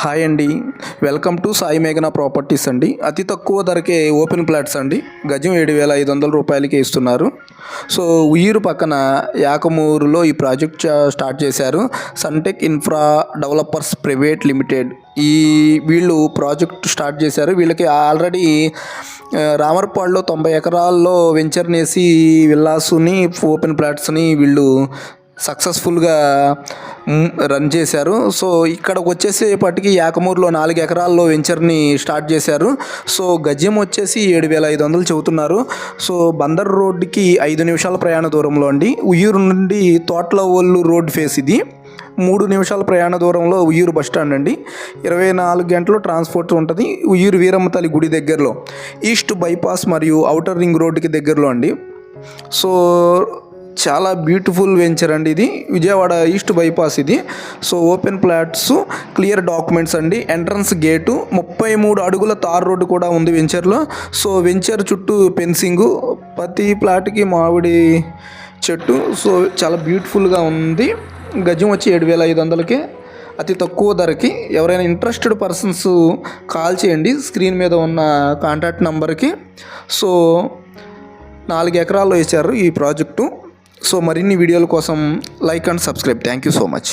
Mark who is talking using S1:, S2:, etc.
S1: Hi అండి, welcome to Sai మేఘనా properties అండి. అతి తక్కువ ధరకే ఓపెన్ ప్లాట్స్ అండి. గజం 7,500 రూపాయలకి ఇస్తున్నారు. సో ఉయ్యూరు పక్కన యాకమూరులో ఈ ప్రాజెక్ట్ స్టార్ట్ చేశారు. Suntech infra developers private limited వీళ్ళు ప్రాజెక్ట్ స్టార్ట్ చేశారు. వీళ్ళకి ఆల్రెడీ రామర్పాడులో 90 ఎకరాల్లో వెంచర్నేసి విల్లాసుని ఓపెన్ ప్లాట్స్ని వీళ్ళు సక్సెస్ఫుల్గా రన్ చేశారు. సో ఇక్కడికి వచ్చేసేపటికి యాకమూరులో 4 ఎకరాల్లో వెంచర్ని స్టార్ట్ చేశారు. సో గజం వచ్చేసి 7,500 చెబుతున్నారు. సో బందర్ రోడ్డుకి 5 నిమిషాల ప్రయాణ దూరంలో అండి. ఉయ్యూరు నుండి తోట్లవోళ్ళు రోడ్ ఫేస్ ఇది. 3 నిమిషాల ప్రయాణ దూరంలో ఉయ్యూరు బస్టాండ్ అండి. 24 గంటలు ట్రాన్స్పోర్ట్ ఉంటుంది. ఉయ్యూరు వీరమ్మ తల్లి గుడి దగ్గరలో, ఈస్ట్ బైపాస్ మరియు ఔటర్ రింగ్ రోడ్డుకి దగ్గరలో అండి. సో చాలా బ్యూటిఫుల్ వెంచర్ అండి ఇది. విజయవాడ ఈస్ట్ బైపాస్ ఇది. So open plots, clear documents అండి. ఎంట్రన్స్ గేటు, 33 అడుగుల తార్ రోడ్డు కూడా ఉంది వెంచర్లో. సో వెంచర్ చుట్టూ ఫెన్సింగు, ప్రతి ప్లాట్కి మామిడి చెట్టు. సో చాలా బ్యూటిఫుల్గా ఉంది. గజం వచ్చి 7,500కే అతి తక్కువ ధరకి. ఎవరైనా ఇంట్రెస్టెడ్ పర్సన్స్ కాల్ చేయండి స్క్రీన్ మీద ఉన్న కాంటాక్ట్ నెంబర్కి. సో 4 ఎకరాల్లో వేశారు ఈ ప్రాజెక్టు. సో మరిన్ని వీడియోల కోసం like and subscribe. Thank you so much.